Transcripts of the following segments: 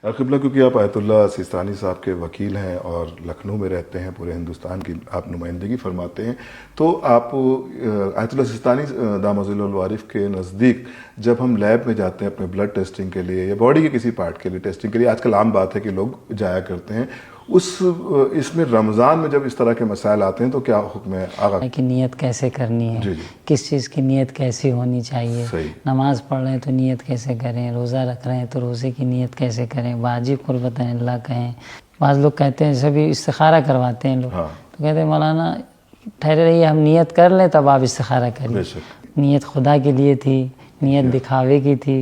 قبلہ، کیونکہ آپ آیت اللہ سیستانی صاحب کے وکیل ہیں اور لکھنؤ میں رہتے ہیں، پورے ہندوستان کی آپ نمائندگی فرماتے ہیں، تو آپ آیت اللہ سیستانی دامت العارف کے نزدیک جب ہم لیب میں جاتے ہیں اپنے بلڈ ٹیسٹنگ کے لیے یا باڈی کے کسی پارٹ کے لیے ٹیسٹنگ کے لیے، آج کل عام بات ہے کہ لوگ جایا کرتے ہیں، اس میں رمضان میں جب اس طرح کے مسائل آتے ہیں تو کیا حکم ہے آغا کہ نیت کیسے کرنی ہے؟ جی کس چیز کی نیت کیسی ہونی چاہیے؟ صحیح. نماز پڑھ رہے ہیں تو نیت کیسے کریں؟ روزہ رکھ رہے ہیں تو روزے کی نیت کیسے کریں؟ واجب قربت اللہ کہیں. بعض لوگ کہتے ہیں سبھی استخارہ کرواتے ہیں لوگ، تو کہتے ہیں مولانا ٹھہرے رہیے، ہم نیت کر لیں تب آپ استخارہ کریے. نیت خدا کے لیے تھی، نیت دکھاوے کی تھی،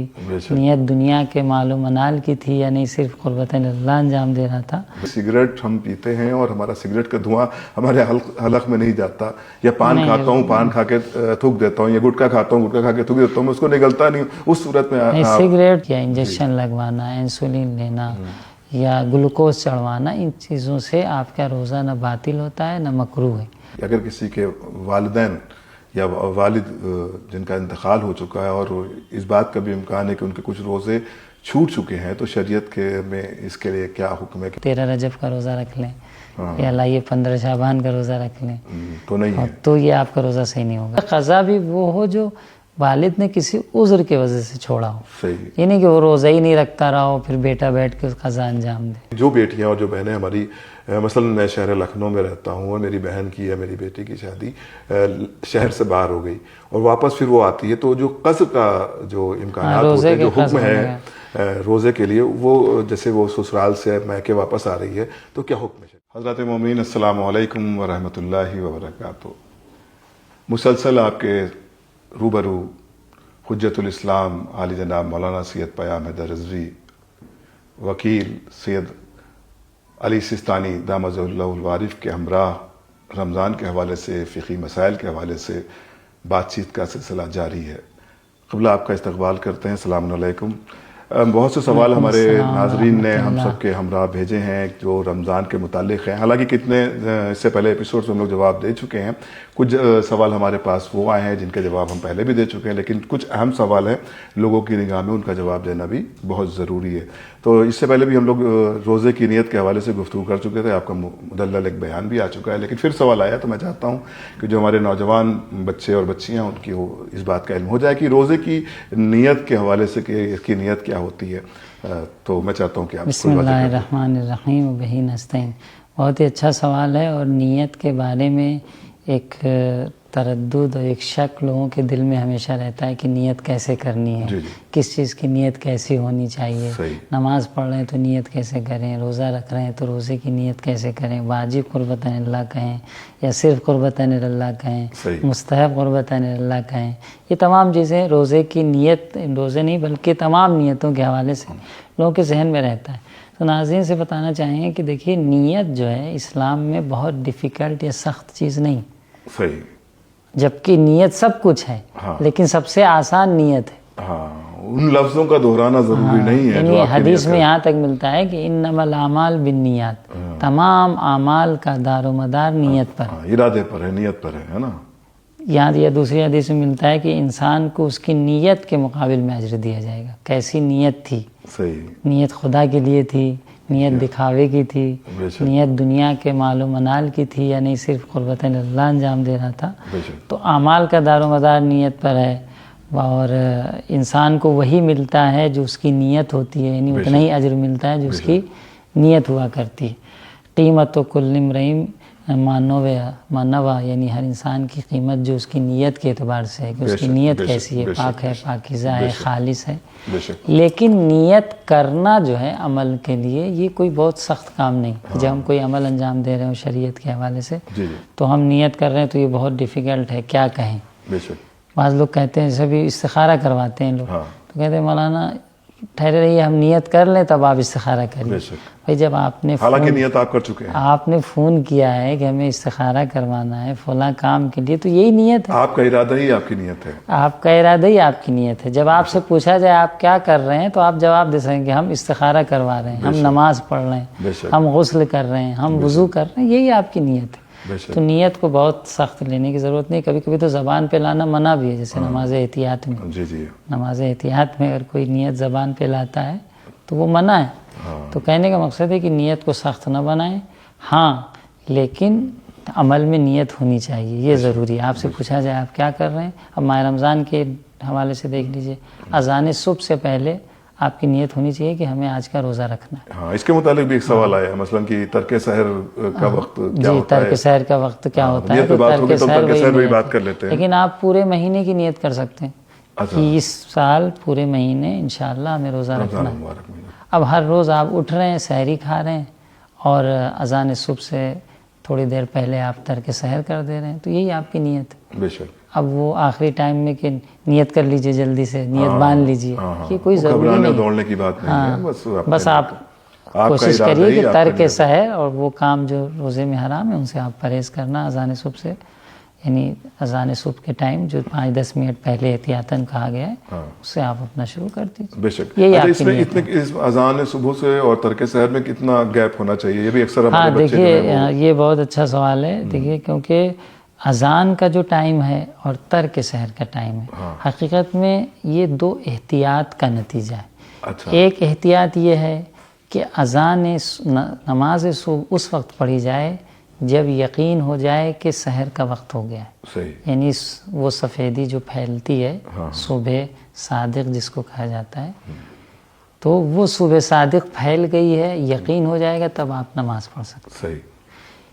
نیت دنیا کے مال و منال کی تھی، یا نہیں صرف قربت اللہ انجام دے رہا تھا؟ سگریٹ ہم پیتے ہیں اور ہمارا سگریٹ کا دھواں ہمارے حلق میں نہیں جاتا، یا پان کھاتا ہوں، پان کھا کے تھوک دیتا ہوں، یا گٹکا کھاتا ہوں، گٹکا کھا کے تھوک دیتا ہوں، اس کو نگلتا نہیں، اس صورت میں سگریٹ یا انجیکشن لگوانا، انسولین لینا یا گلوکوز چڑھوانا، ان چیزوں سے آپ کا روزہ نہ باطل ہوتا ہے نہ مکروہ ہے. اگر کسی کے والدین یا والد جن کا انتقال ہو چکا ہے اور اس بات کا بھی امکان ہے کہ ان کے کچھ روزے چھوٹ چکے ہیں، تو شریعت میں اس کے لیے کیا حکم ہے؟ 13 رجب کا روزہ رکھ لیں یا لائیے 15 شعبان کا روزہ رکھ لیں تو نہیں ہے، تو یہ آپ کا روزہ صحیح نہیں ہوگا. قضا بھی وہ ہو جو والد نے کسی عذر کی وجہ سے چھوڑا ہو، صحیح. یہ نہیں کہ وہ روزہ ہی نہیں رکھتا رہا ہو پھر بیٹا بیٹھ کے اس قضا انجام دے. جو بیٹیاں اور جو بہنیں ہماری، مثلا میں شہر لکھنؤ میں رہتا ہوں اور میری بہن کی یا میری بیٹی کی شادی شہر سے باہر ہو گئی اور واپس پھر وہ آتی ہے، تو جو قصر کا جو امکانات ہوتے ہیں، جو حکم ہے روزے کے لیے، وہ جیسے وہ سسرال سے میکے واپس آ رہی ہے تو کیا حکم ہے؟ حضرات مومنین، السلام علیکم ورحمۃ اللہ وبرکاتہ. مسلسل آپ کے روبرو حجت الاسلام عالی جناب مولانا سید پیام حیدر رضوی، وکیل سید علی سیستانی دامت العارف کے ہمراہ رمضان کے حوالے سے، فقہی مسائل کے حوالے سے بات چیت کا سلسلہ جاری ہے. قبلہ آپ کا استقبال کرتے ہیں. السلام علیکم. بہت سے سوال ہمارے ناظرین نے ہم سب کے ہمراہ بھیجے ہیں جو رمضان کے متعلق ہیں، حالانکہ کتنے اس سے پہلے ایپیسوڈز ہم لوگ جواب دے چکے ہیں. کچھ سوال ہمارے پاس وہ آئے ہیں جن کے جواب ہم پہلے بھی دے چکے ہیں، لیکن کچھ اہم سوال ہیں لوگوں کی نگاہ میں، ان کا جواب دینا بھی بہت ضروری ہے. تو اس سے پہلے بھی ہم لوگ روزے کی نیت کے حوالے سے گفتگو کر چکے تھے، آپ کا مدلل ایک بیان بھی آ چکا ہے، لیکن پھر سوال آیا تو میں چاہتا ہوں کہ جو ہمارے نوجوان بچے اور بچیاں ان کی اس بات کا علم ہو جائے کہ روزے کی نیت کے حوالے سے کہ اس کی نیت کیا ہوتی ہے. تو میں چاہتا ہوں کہ آپ بسم اللہ الرحمن الرحیم وبہ نستعین. بہت ہی اچھا سوال ہے، اور نیت کے بارے میں ایک تردد اور ایک شک لوگوں کے دل میں ہمیشہ رہتا ہے کہ نیت کیسے کرنی ہے، کس چیز کی نیت کیسی ہونی چاہیے. نماز پڑھ رہے ہیں تو نیت کیسے کریں؟ روزہ رکھ رہے ہیں تو روزے کی نیت کیسے کریں؟ واجب قربت اللہ کہیں یا صرف قربت اللہ کہیں، مستحب قربت اللہ کہیں. یہ تمام چیزیں روزے کی نیت، روزے نہیں بلکہ تمام نیتوں کے حوالے سے لوگوں کے ذہن میں رہتا ہے. تو ناظرین سے بتانا چاہیں کہ دیکھیے، نیت جو ہے اسلام میں بہت ڈیفیکلٹ یا سخت چیز نہیں، صحیح، جبکہ نیت سب کچھ ہے، لیکن سب سے آسان نیت ہے. ان لفظوں کا دہرانا ضروری نہیں ہے. یعنی حدیث میں یہاں تک ملتا ہے کہ انما الاعمال بالنیات، تمام اعمال کا دار و مدار نیت پر، ارادے پر ہے، نیت پر ہے نا. یہاں یا دوسری حدیث میں ملتا ہے کہ انسان کو اس کی نیت کے مقابل میں اجر دیا جائے گا. کیسی نیت تھی؟ صحیح، نیت خدا کے لیے تھی، نیت دکھاوے کی تھی، نیت دنیا کے مال و منال کی تھی، یا نہیں صرف قربت اللہ انجام دے رہا تھا. تو اعمال کا دار و مدار نیت پر ہے، اور انسان کو وہی ملتا ہے جو اس کی نیت ہوتی ہے، یعنی اتنا ہی اجر ملتا ہے جو اس کی نیت ہوا کرتی ہے. قیمت و کل امرئ ما نویٰ، یعنی ہر انسان کی قیمت جو اس کی نیت کے اعتبار سے ہے کہ اس کی نیت کیسی ہے، پاک ہے، پاکیزہ ہے، خالص ہے. لیکن نیت کرنا جو ہے عمل کے لیے، یہ کوئی بہت سخت کام نہیں. جب ہم کوئی عمل انجام دے رہے ہوں شریعت کے حوالے سے تو ہم نیت کر رہے ہیں تو یہ بہت ڈیفیکلٹ ہے، کیا کہیں. بعض لوگ کہتے ہیں سبھی استخارہ کرواتے ہیں لوگ، تو کہتے ہیں مولانا ٹھہرے رہیے، ہم نیت کر لیں تب آپ استخارہ کریے. بھائی جب آپ نے حالانکہ نیت آپ کر چکے ہیں، آپ نے فون کیا ہے کہ ہمیں استخارہ کروانا ہے فلاں کام کے لیے، تو یہی نیت ہے. آپ کا ارادہ ہی آپ کی نیت ہے، آپ کا ارادہ ہی آپ کی نیت ہے. جب آپ سے پوچھا جائے آپ کیا کر رہے ہیں تو آپ جواب دے سکیں کہ ہم استخارہ کروا رہے ہیں، ہم نماز پڑھ رہے ہیں، ہم غسل کر رہے ہیں، ہم وضو کر رہے ہیں، یہی آپ کی نیت ہے. تو نیت کو بہت سخت لینے کی ضرورت نہیں. کبھی کبھی تو زبان پہ لانا منع بھی ہے، جیسے نماز احتیاط میں. نماز احتیاط میں اگر کوئی نیت زبان پہ لاتا ہے تو وہ منع ہے. تو کہنے کا مقصد ہے کہ نیت کو سخت نہ بنائیں، ہاں لیکن عمل میں نیت ہونی چاہیے، یہ ضروری ہے۔ آپ سے پوچھا جائے آپ کیا کر رہے ہیں، اب ماہ رمضان کے حوالے سے دیکھ لیجئے، اذان صبح سے پہلے آپ کی نیت ہونی چاہیے کہ ہمیں آج کا روزہ رکھنا ہے۔ ہاں، اس کے متعلق بھی ایک سوال آیا ہے، مثلاً کہ ترک سحر کا وقت کیا ہوتا ہے؟ ترک سحر کا وقت کیا ہوتا ہے؟ نیت پہ بات ہوگی تو ترک سحر پہ بات کر لیتے ہیں، لیکن آپ پورے مہینے کی نیت کر سکتے ہیں کہ اس سال پورے مہینے انشاءاللہ ہمیں روزہ رکھنا ہے۔ اب ہر روز آپ اٹھ رہے ہیں، سحری کھا رہے ہیں اور اذان صبح سے تھوڑی دیر پہلے آپ ترک سحر کر دے رہے ہیں، تو یہی آپ کی نیت ہے۔ بے شک۔ اب وہ آخری ٹائم میں کہ نیت کر لیجئے، جلدی سے نیت باندھ لیجئے، یہ کوئی ضروری نہیں، دوڑنے کی بات نہیں ہے، بس آپ کوشش کریے کہ ترک سحر اور وہ کام جو روزے میں حرام ہے ان سے آپ پرہیز کرنا اذان صبح سے، یعنی اذان صبح کے ٹائم جو 5-10 منٹ پہلے احتیاطاً کہا گیا ہے اس سے آپ اپنا شروع کر دیجیے۔ بے شک۔ یہی آپ اس کی میں نیت ہے۔ اس اذان صبح سے اور ترک سحر میں کتنا گیپ ہونا چاہیے؟ یہ بھی اکثر ہاں ہمارے بچے دیکھیے یہ بہت اچھا سوال ہے، دیکھیے کیونکہ اذان کا جو ٹائم ہے اور ترک سحر کا ٹائم ہے حقیقت میں یہ دو احتیاط کا نتیجہ ہے۔ ایک احتیاط یہ ہے کہ اذان نماز صبح اس وقت پڑھی جائے جب یقین ہو جائے کہ سحر کا وقت ہو گیا ہے، یعنی وہ سفیدی جو پھیلتی ہے صبح صادق جس کو کہا جاتا ہے، تو وہ صبح صادق پھیل گئی ہے، یقین ہو جائے گا تب آپ نماز پڑھ سکتے ہیں۔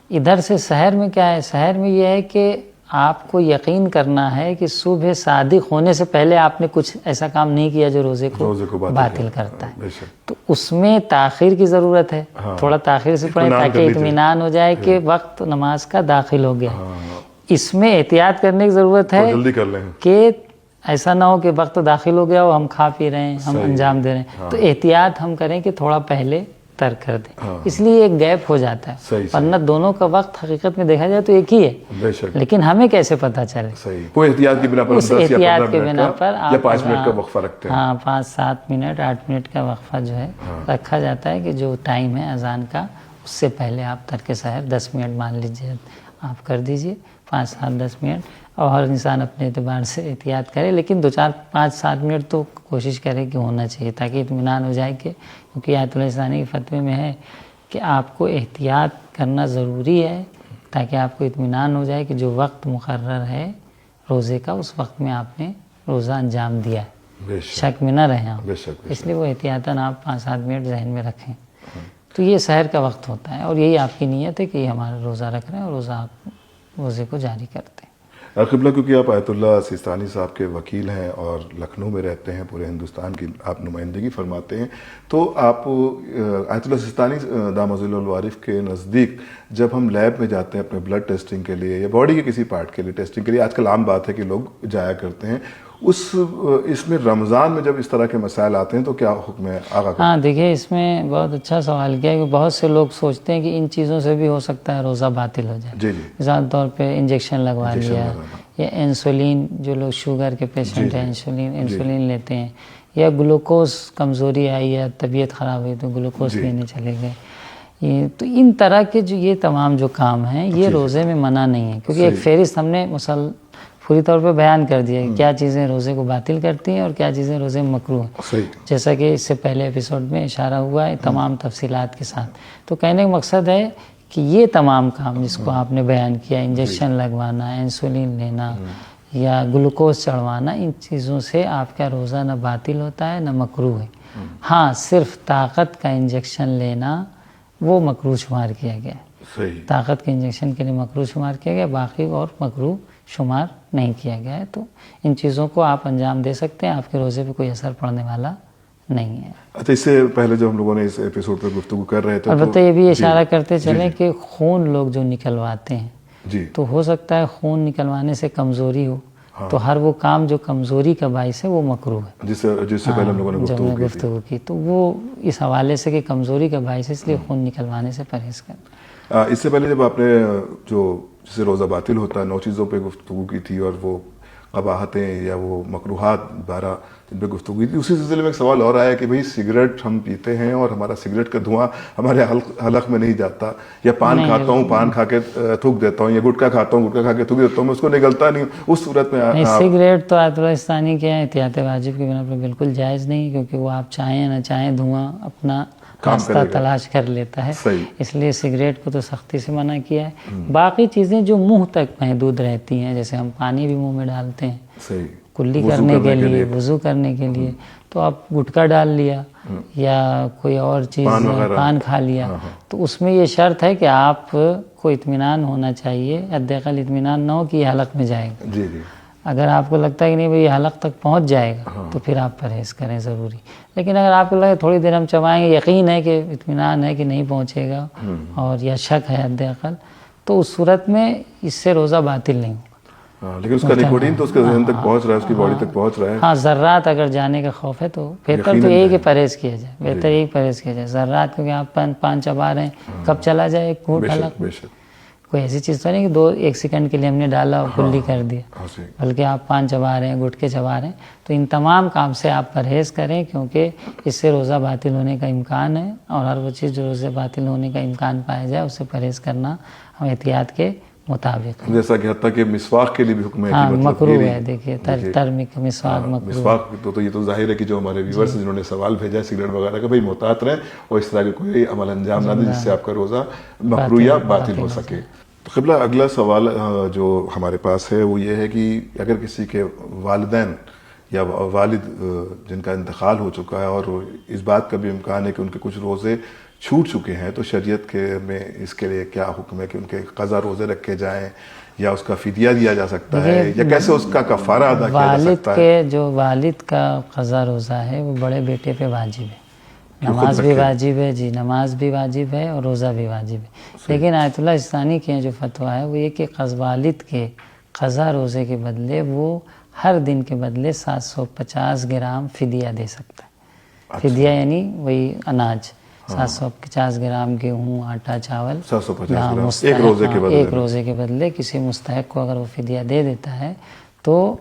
ادھر سے سحر میں کیا ہے، سحر میں یہ ہے کہ آپ کو یقین کرنا ہے کہ صبح صادق ہونے سے پہلے آپ نے کچھ ایسا کام نہیں کیا جو روزے کو باطل کرتا ہے، تو اس میں تاخیر کی ضرورت ہے، تھوڑا تاخیر سے پڑھیں تاکہ اطمینان ہو جائے کہ وقت نماز کا داخل ہو گیا۔ اس میں احتیاط کرنے کی ضرورت ہے کہ ایسا نہ ہو کہ وقت داخل ہو گیا ہو ہم کھا پی رہے ہیں، ہم انجام دے رہے ہیں، تو احتیاط ہم کریں کہ تھوڑا پہلے ترک کر دیں، اس لیے ایک گیپ ہو جاتا ہے، ورنہ دونوں کا وقت حقیقت میں دیکھا جائے تو ایک ہی ہے، لیکن ہمیں کیسے پتہ چلے؟ کوئی احتیاط کی بنا پر اس احتیاط کے بنا پر یا 5 منٹ کا وقفہ رکھتے ہیں، ہاں 5-7 منٹ 8 منٹ کا وقفہ جو ہے رکھا جاتا ہے کہ جو ٹائم ہے اذان کا اس سے پہلے آپ ترک سحر 10 منٹ مان لیجیے آپ کر دیجئے، 5-7-10 منٹ، اور ہر انسان اپنے اعتبار سے احتیاط کرے، لیکن 2-4-5-7 منٹ تو کوشش کرے کہ ہونا چاہیے تاکہ اطمینان ہو جائے کہ کیونکہ آیت اللہ ثانی کے فتوے میں ہے کہ آپ کو احتیاط کرنا ضروری ہے تاکہ آپ کو اطمینان ہو جائے کہ جو وقت مقرر ہے روزے کا اس وقت میں آپ نے روزہ انجام دیا ہے، شک میں نہ رہیں آپ، اس لیے وہ احتیاطاً آپ 5-7 منٹ ذہن میں رکھیں۔ تو یہ سحر کا وقت ہوتا ہے اور یہی آپ کی نیت ہے کہ یہ ہمارا روزہ رکھ رہے ہیں اور روزے کو جاری کرتے ہیں۔ قبلہ کیونکہ آپ آیت اللہ سیستانی صاحب کے وکیل ہیں اور لکھنؤ میں رہتے ہیں، پورے ہندوستان کی آپ نمائندگی فرماتے ہیں، تو آپ آیت اللہ سیستانی دامت العارف کے نزدیک جب ہم لیب میں جاتے ہیں اپنے بلڈ ٹیسٹنگ کے لیے یا باڈی کے کسی پارٹ کے لیے ٹیسٹنگ کے لیے، آج کل عام بات ہے کہ لوگ جایا کرتے ہیں، اس میں رمضان میں جب اس طرح کے مسائل آتے ہیں تو کیا حکم ہے آقا کا؟ ہاں دیکھیے اس میں بہت اچھا سوال کیا کہ بہت سے لوگ سوچتے ہیں کہ ان چیزوں سے بھی ہو سکتا ہے روزہ باطل ہو جائے، مثال طور پہ انجیکشن لگوا لیا یا انسولین، جو لوگ شوگر کے پیشنٹ ہیں انسولین لیتے ہیں، یا گلوکوز کمزوری آئی یا طبیعت خراب ہوئی تو گلوکوز لینے چلے گئے، تو ان طرح کے جو یہ تمام جو کام ہیں یہ روزے میں منع نہیں ہے، کیونکہ ایک فہرست ہم نے پوری طور پہ بیان کر دیا ہے کیا چیزیں روزے کو باطل کرتی ہیں اور کیا چیزیں روزے میں مکروہ ہیں، جیسا کہ اس سے پہلے ایپیسوڈ میں اشارہ ہوا ہے تمام تفصیلات کے ساتھ۔ تو کہنے کا مقصد ہے کہ یہ تمام کام جس کو آپ نے بیان کیا، انجیکشن لگوانا، انسولین لینا یا گلوکوز چڑھوانا، ان چیزوں سے آپ کا روزہ نہ باطل ہوتا ہے نہ مکروہ ہے۔ ہاں صرف طاقت کا انجیکشن لینا وہ مکروہ شمار کیا گیا ہے، طاقت کے انجیکشن کے لیے مکروہ شمار کیا گیا، باقی اور مکروہ شمار نہیں کیا گیا ہے، تو ان چیزوں کو آپ انجام دے سکتے ہیں، آپ کے روزے پہ کوئی اثر پڑنے والا نہیں ہے۔ اچھا، اس سے پہلے جو ہم لوگوں نے اس ایپیسوڈ پہ گفتگو کر رہے تھے، البتہ یہ بھی اشارہ کرتے چلیں کہ خون لوگ جو نکلواتے ہیں تو ہو سکتا ہے خون نکلوانے سے کمزوری ہو، تو ہر وہ کام جو کمزوری کا باعث ہے وہ مکروہ ہے، جس سے پہلے ہم لوگوں نے گفتگو کی، تو وہ اس حوالے سے کہ کمزوری کا باعث ہے اس لیے خون نکلوانے سے پرہیز کرنا۔ اس سے پہلے جب آپ نے جو جسے روزہ باطل ہوتا ہے 9 چیزوں پہ گفتگو کی تھی اور وہ قباحتیں یا وہ مکروہات 12 جن پہ گفتگو کی تھی، اسی سلسلے میں ایک سوال اور آیا کہ بھئی سگریٹ ہم پیتے ہیں اور ہمارا سگریٹ کا دھواں ہمارے حلق میں نہیں جاتا، یا پان کھاتا ہوں پان کھا کے تھوک دیتا ہوں، یا گٹکا کھاتا ہوں گٹکا کھا کے تھوک دیتا ہوں، میں اس کو نگلتا نہیں، اس صورت میں سگریٹ تو آیت اللہ ثانی کے احتیاط واجب کی بنا پر بالکل جائز نہیں، کیونکہ وہ آپ چاہیں نہ چاہیں دھواں اپنا راستہ تلاش کر لیتا ہے. اس لیے سگریٹ کو تو سختی سے منع کیا ہے. باقی چیزیں جو منہ تک محدود رہتی ہیں، جیسے ہم پانی بھی منہ میں ڈالتے ہیں کلی کرنے کے لیے، وضو کرنے کے لیے، تو آپ گٹکا ڈال لیا یا کوئی اور چیز پان کھا لیا، تو اس میں یہ شرط ہے کہ آپ کو اطمینان ہونا چاہیے، حداقل اطمینان نہ ہو کہ یہ حلق میں جائے گا. اگر آپ کو لگتا ہے کہ نہیں بھئی یہ حلق تک پہنچ جائے گا تو پھر آپ پرہیز کریں ضروری. لیکن اگر آپ کو لگے تھوڑی دیر ہم چبائیں گے، یقین ہے کہ اطمینان ہے کہ نہیں پہنچے گا اور یا شک ہے حداقل، تو اس صورت میں اس سے روزہ باطل نہیں ہوگا. لیکن اس کا نیکوٹین تو اس کے ذہن تک پہنچ رہا ہے، اس کی باڈی تک پہنچ رہا ہے. ہاں ذرات اگر جانے کا خوف ہے تو بہتر تو یہی کہ پرہیز کیا جائے، بہتر یہی پرہیز کیا جائے. ذرات کیونکہ آپ پان چبا رہے ہیں، کب چلا جائے ایک گھونٹ حلق، کوئی ایسی چیز تو نہیں کہ 1 سیکنڈ کے لیے ہم نے ڈالا اور کلی کر دیا، بلکہ آپ پان چبا رہے ہیں، گٹکے چبا رہے ہیں. تو ان تمام کام سے آپ پرہیز کریں، کیونکہ اس سے روزہ باطل ہونے کا امکان ہے، اور ہر وہ چیز جو روزہ باطل ہونے کا امکان پایا جائے اس سے پریز کرنا ہم احتیاط کے مطابق. جیسا کہ حتیٰ کہ مسواک کے لیے بھی حکم ہے کہ مکروہ ہے. دیکھیے ترمک مسواک مکروہ. مسواک تو یہ تو ظاہر ہے کہ جو ہمارے ویورز جنہوں نے سوال بھیجا سگریٹ وغیرہ کا، بھائی محتاط رہیں اور اس طرح کے کوئی عمل انجام نہ دیں جس سے آپ کا روزہ مکروہ یا باطل ہو سکے. تو قبلہ اگلا سوال جو ہمارے پاس ہے وہ یہ ہے کہ اگر کسی کے والدین یا والد جن کا انتقال ہو چکا ہے اور اس بات کا بھی امکان ہے کہ ان کے کچھ روزے چھوٹ چکے ہیں، تو شریعت کے میں اس کے لیے کیا حکم ہے کہ ان کے قضا روزے رکھے جائیں یا اس کا فدیہ دیا جا سکتا ہے یا کیسے اس کا کفارہ ادا کیا جا سکتا ہے؟ جو والد کا قضا روزہ ہے وہ بڑے بیٹے پہ واجب ہے. نماز بھی واجب ہے، جی نماز بھی واجب ہے اور روزہ بھی واجب ہے. لیکن آیت اللہ سستانی کے جو فتویٰ ہے وہ یہ کہ والد کے قضا روزے کے بدلے وہ ہر دن کے بدلے 750 گرام فدیہ دے سکتا ہے. فدیہ یعنی وہی اناج، 750 گرام گیہوں، آٹا، چاول، 750 گرام ایک روزے کے بدلے کسی مستحق کو اگر وہ فدیہ دے دیتا ہے تو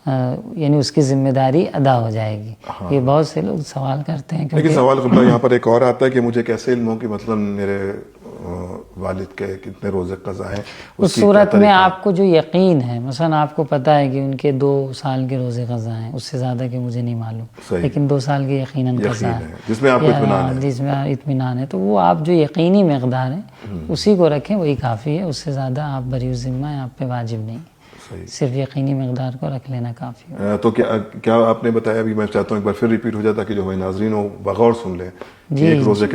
یعنی اس کی ذمہ داری ادا ہو جائے گی. یہ بہت سے لوگ سوال کرتے ہیں. لیکن سوال قبلہ یہاں پر ایک اور آتا ہے کہ مجھے کیسے علم ہو کہ مثلا میرے والد کے کتنے روزے قضا ہیں؟ اس صورت میں آپ کو جو یقین ہے، مثلا آپ کو پتہ ہے کہ ان کے 2 سال کے روزے قضا ہیں، اس سے زیادہ کہ مجھے نہیں معلوم، لیکن 2 سال کے یقیناً قضا ہے جس میں آپ کو اطمینان ہے، جس میں اطمینان ہے، تو وہ آپ جو یقینی مقدار ہے اسی کو رکھیں، وہی کافی ہے. اس سے زیادہ آپ بری الذمہ ہیں، آپ پہ واجب نہیں، صرف یقینی مقدار کو رکھ لینا کافی ہے. تو کیا آپ نے بتایا، ابھی میں چاہتا ہوں ایک بار پھر ریپیٹ ہو جاتا کہ جو ہمارے ناظرین ہو بغور سن لیں. ایک روزے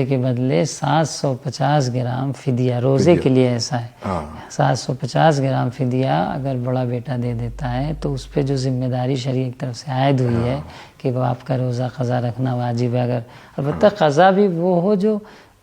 کے بدلے 750 گرام فدیہ روزے کے لیے ایسا ہے. 750 گرام فدیہ اگر بڑا بیٹا دے دیتا ہے تو اس پہ جو ذمہ داری شریعت کی طرف سے عائد ہوئی ہے کہ وہ آپ کا روزہ قضا رکھنا واجب ہے. اگر البتہ قضا بھی وہ ہو جو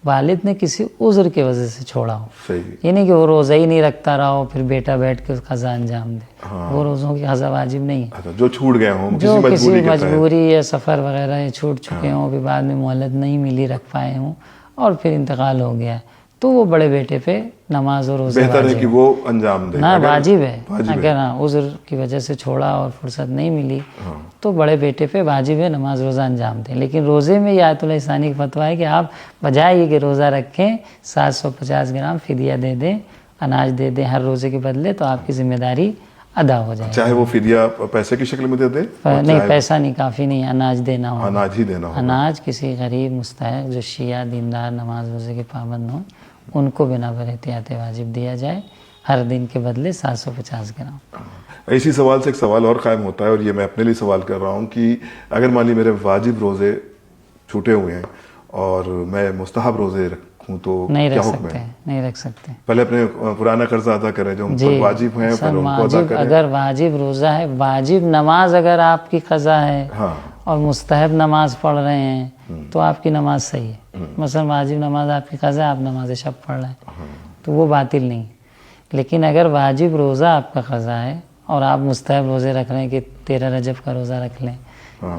والد نے کسی عذر کی وجہ سے چھوڑا ہو، یہ نہیں کہ وہ روزہ ہی نہیں رکھتا رہا ہو پھر بیٹا بیٹھ کے قضا انجام دے. وہ روزوں کی قضا واجب نہیں ہے. جو چھوٹ گئے ہوں، جو کسی مجبوری یا سفر وغیرہ یہ چھوٹ چکے ہوں، بھی بعد میں مہلت نہیں ملی رکھ پائے ہوں اور پھر انتقال ہو گیا، تو وہ بڑے بیٹے پہ نماز اور روزہ بہتر ہے کہ وہ انجام دے. نہ واجب ہے. اگر عذر کی وجہ سے چھوڑا اور فرصت نہیں ملی تو بڑے بیٹے پہ واجب ہے نماز روزہ انجام دیں. لیکن روزے میں یہ آیت اللہ ثانی کا فتویٰ ہے کہ آپ بجائے یہ کہ روزہ رکھیں 750 گرام فدیہ دے دیں، اناج دے دیں ہر روزے کے بدلے، تو آپ کی ذمہ داری ادا ہو جائے. چاہے وہ فدیہ پیسے کی شکل میں دے دیں؟ نہیں، پیسہ نہیں، کافی نہیں، اناج دینا ہوگا. اناج ہی دینا ہوگا. اناج کسی غریب مستحق جو شیعہ دیندار نماز روزے کے پابند ہوں ان کو بنا بر احتیاط واجب دیا جائے ہر دن کے بدلے 750 گرام. اسی سوال سے ایک سوال اور قائم ہوتا ہے، اور یہ میں اپنے لیے سوال کر رہا ہوں کہ اگر مان لی میرے واجب روزے چھوٹے ہوئے ہیں اور میں مستحب روزے رکھوں تو کیا حکم ہے؟ نہیں رکھ سکتے. پہلے اپنے پرانا قرضہ ادا کریں جو واجب ہیں، پہلے ان کو ادا کریں. اگر واجب روزہ ہے، واجب نماز اگر آپ کی قضا ہے اور مستحب نماز پڑھ رہے ہیں تو آپ کی نماز صحیح ہے. مثلا واجب نماز آپ کی قضا ہے، آپ نماز شب پڑھ رہے ہیں تو وہ باطل نہیں. لیکن اگر واجب روزہ آپ کا قضا ہے اور آپ مستحب روزے رکھ رہے ہیں کہ 13 رجب کا روزہ رکھ لیں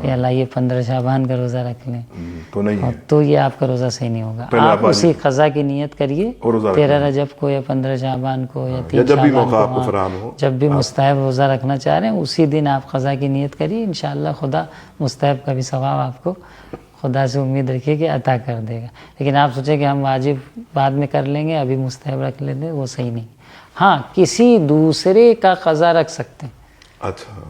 یا لائیے 15 شعبان کا روزہ رکھ لیں تو نہیں ہے، تو یہ آپ کا روزہ صحیح نہیں ہوگا. آپ اسی قضا کی نیت کریے 13 رجب کو یا 15 شعبان کو یا 3 جب بھی شعبان موقع آپ کو کو، فراہم ہو، جب بھی مستحب روزہ رکھنا چاہ رہے ہیں اسی دن آپ قضا کی نیت کریے. انشاءاللہ خدا مستحب کا بھی ثواب آپ کو خدا سے امید رکھیے کہ عطا کر دے گا. لیکن آپ سوچیں کہ ہم واجب بعد میں کر لیں گے، ابھی مستحب رکھ لیتے، وہ صحیح نہیں. ہاں کسی دوسرے کا قضا رکھ سکتے ہیں. اچھا،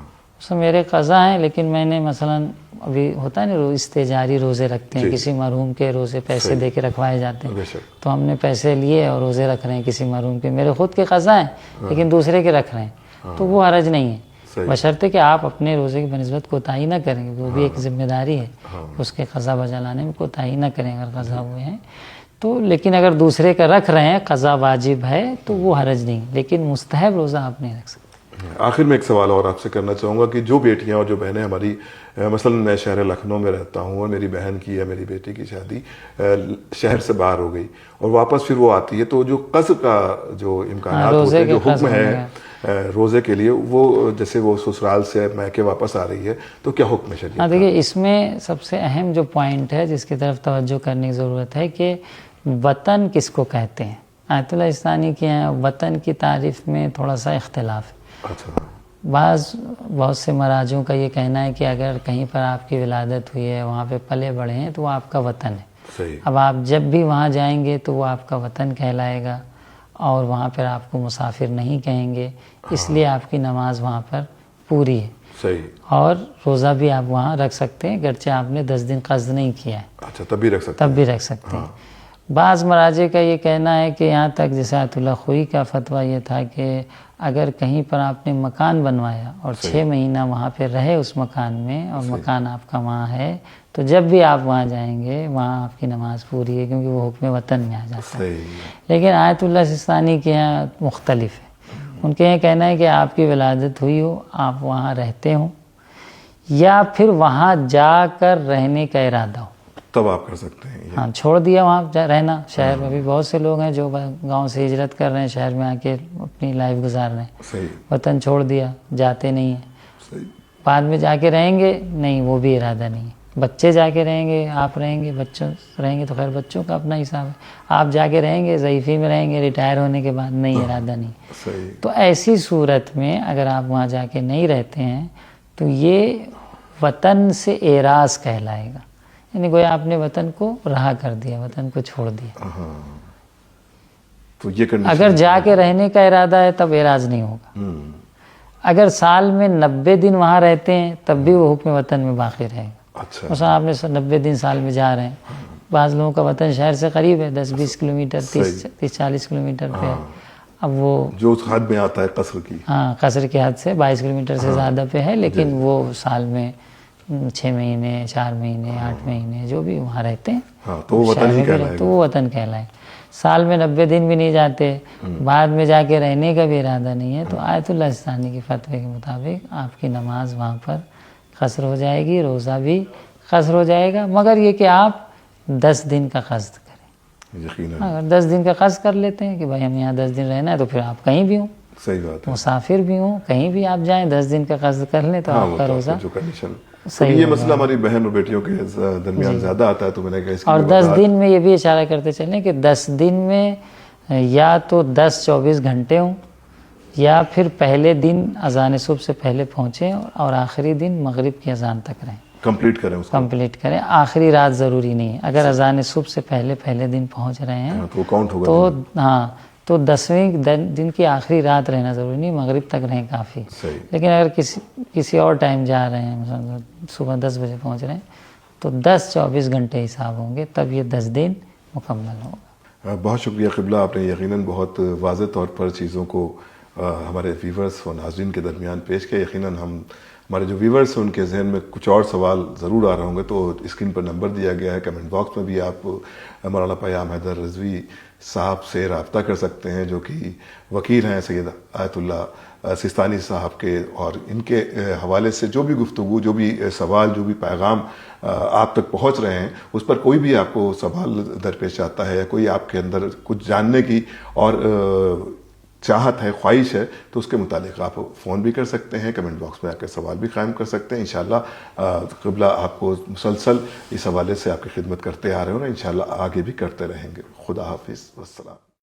سر میرے قضا ہیں، لیکن میں نے مثلا ابھی ہوتا ہے نا استجاری روزے رکھتے ہیں، کسی مرحوم کے روزے پیسے دے کے رکھوائے جاتے ہیں، تو ہم نے پیسے لیے اور روزے رکھ رہے ہیں کسی مرحوم کے، میرے خود کے قضا ہیں لیکن دوسرے کے رکھ رہے ہیں، تو وہ حرج نہیں ہے، بشرطے کہ آپ اپنے روزے کی بنسبت کوتاہی نہ کریں، وہ بھی ایک ذمہ داری ہے، اس کے قضا بجا لانے میں کوتاہی نہ کریں اگر قضا ہوئے ہیں تو. لیکن اگر دوسرے کا رکھ رہے ہیں، قضا واجب ہے تو وہ حرج نہیں، لیکن مستحب روزہ آپ نہیں رکھ سکتے. آخر میں ایک سوال اور آپ سے کرنا چاہوں گا کہ جو بیٹیاں اور جو بہنیں ہماری، مثلا میں شہر لکھنؤ میں رہتا ہوں اور میری بہن کی یا میری بیٹی کی شادی شہر سے باہر ہو گئی اور واپس پھر وہ آتی ہے، تو جو قصر کا جو امکانات ہوتے ہیں، جو حکم ہے روزے کے لیے، وہ جیسے وہ سسرال سے میکے واپس آ رہی ہے تو کیا حکم ہے شریعت کا؟ دیکھیے اس میں سب سے اہم جو پوائنٹ ہے جس کی طرف توجہ کرنے کی ضرورت ہے کہ وطن کس کو کہتے ہیں. آیت اللہ سستانی کے ہیں وطن کی تعریف میں تھوڑا سا اختلاف ہے. اچھا. بہت سے مراجعوں کا یہ کہنا ہے کہ اگر کہیں پر آپ کی ولادت ہوئی ہے، وہاں پہ پلے بڑھے ہیں تو وہ آپ کا وطن ہے. صحیح. اب آپ جب بھی وہاں جائیں گے تو وہ آپ کا وطن کہلائے گا اور وہاں پر آپ کو مسافر نہیں کہیں گے، اس لیے آپ کی نماز وہاں پر پوری ہے. صحیح. اور روزہ بھی آپ وہاں رکھ سکتے ہیں گرچہ آپ نے 10 دن قصد نہیں کیا ہے. اچھا، تب بھی رکھ سکتے ہیں. تب بھی رکھ سکتے ہیں. بعض مراجع کا یہ کہنا ہے کہ یہاں تک جیسے آیت اللہ خوئی کا فتویٰ یہ تھا کہ اگر کہیں پر آپ نے مکان بنوایا اور 6 مہینہ وہاں پہ رہے اس مکان میں اور مکان آپ کا وہاں ہے تو جب بھی آپ وہاں جائیں گے وہاں آپ کی نماز پوری ہے، کیونکہ وہ حکم وطن میں آ جاتا ہے. لیکن آیت اللہ سستانی کے یہاں مختلف ہے. ان کے یہاں کہنا ہے کہ آپ کی ولادت ہوئی ہو، آپ وہاں رہتے ہوں یا پھر وہاں جا کر رہنے کا ارادہ ہو تب آپ کر سکتے ہیں. ہاں، چھوڑ دیا وہاں رہنا. شہر میں بھی بہت سے لوگ ہیں جو گاؤں سے ہجرت کر رہے ہیں، شہر میں آ کے اپنی لائف گزار رہے ہیں. صحیح. وطن چھوڑ دیا، جاتے نہیں ہیں. صحیح. بعد میں جا کے رہیں گے نہیں، وہ بھی ارادہ نہیں ہے. بچے جا کے رہیں گے، آپ رہیں گے، بچوں رہیں گے تو خیر بچوں کا اپنا حساب ہے. آپ جا کے رہیں گے ضعیفی میں رہیں گے ریٹائر ہونے کے بعد، نہیں، ارادہ نہیں. صحیح. تو ایسی صورت میں اگر آپ وہاں جا کے نہیں رہتے ہیں تو یہ وطن سے اعراض کہلائے گا، یعنی گویا آپ نے وطن کو رہا کر دیا، وطن کو چھوڑ دیا. تو یہ اگر جا کے رہنے کا ارادہ ہے تب اعراض نہیں ہوگا. اگر سال میں 90 دن وہاں رہتے ہیں تب بھی وہ حکم وطن میں باقی رہے گا. اچھا. مثلا آپ نے 90 دن سال میں جا رہے ہیں، بعض لوگوں کا وطن شہر سے قریب ہے، 10-20 کلومیٹر، 30-40 کلومیٹر پہ ہے. اب وہ جو اس حد میں آتا ہے قصر کی، ہاں قصر کی حد سے 22 کلومیٹر سے زیادہ پہ ہے، لیکن وہ سال میں 6 مہینے، 4 مہینے، 8 مہینے جو بھی وہاں رہتے ہیں تو وہ وطن ہی کہلائے گا. تو وہ وطن کہلائے. سال میں 90 دن بھی نہیں جاتے، بعد میں جا کے رہنے کا بھی ارادہ نہیں ہے تو آیت اللہ سستانی کی فتوے کے مطابق آپ کی نماز وہاں پر قصر ہو جائے گی، روزہ بھی قصر ہو جائے گا، مگر یہ کہ آپ 10 دن کا قصد کریں. یقیناً. اگر 10 دن کا قصد کر لیتے ہیں کہ بھائی ہم یہاں 10 دن رہنا ہے تو پھر آپ کہیں بھی ہوں، صحیح بات ہے، مسافر بھی ہوں، کہیں بھی آپ جائیں، 10 دن کا قصد کر لیں تو آپ کا روزہ جو کنڈیشن. صحیح. یہ مسئلہ ہماری بہن اور بیٹیوں کے درمیان زیادہ آتا ہے تو میں نے کہا اس کی اور 10 دن میں یہ بھی اشارہ کرتے چلیں کہ 10 دن میں یا تو 10-24 گھنٹے ہوں یا پھر پہلے دن اذان صبح سے پہلے پہنچیں اور آخری دن مغرب کی اذان تک رہیں، کمپلیٹ کریں اس کو. کمپلیٹ کریں. آخری رات ضروری نہیں ہے. اگر اذان صبح سے پہلے دن پہنچ رہے ہیں تو کاؤنٹ ہوگا. تو ہاں تو 10ویں دن کی آخری رات رہنا ضروری نہیں، مغرب تک رہیں کافی. صحیح. لیکن اگر کسی اور ٹائم جا رہے ہیں، مثلا صبح 10 بجے پہنچ رہے ہیں تو 10-24 گھنٹے حساب ہوں گے، تب یہ 10 دن مکمل ہوگا. بہت شکریہ قبلہ، آپ نے یقیناً بہت واضح طور پر چیزوں کو ہمارے ویورز اور ناظرین کے درمیان پیش کیا. یقیناً ہمارے جو ویورز ہیں ان کے ذہن میں کچھ اور سوال ضرور آ رہے ہوں گے، تو اسکرین پر نمبر دیا گیا ہے، کمنٹ باکس میں بھی آپ مولانا پیام حیدر رضوی صاحب سے رابطہ کر سکتے ہیں جو کہ وکیل ہیں سید آیت اللہ سستانی صاحب کے، اور ان کے حوالے سے جو بھی گفتگو، جو بھی سوال، جو بھی پیغام آپ تک پہنچ رہے ہیں، اس پر کوئی بھی آپ کو سوال درپیش آتا ہے یا کوئی آپ کے اندر کچھ جاننے کی اور چاہت ہے، خواہش ہے، تو اس کے متعلق آپ فون بھی کر سکتے ہیں، کمنٹ باکس میں آ کے سوال بھی قائم کر سکتے ہیں. انشاءاللہ قبلہ آپ کو مسلسل اس حوالے سے آپ کی خدمت کرتے آ رہے ہیں اور انشاءاللہ آگے بھی کرتے رہیں گے. خدا حافظ، والسلام.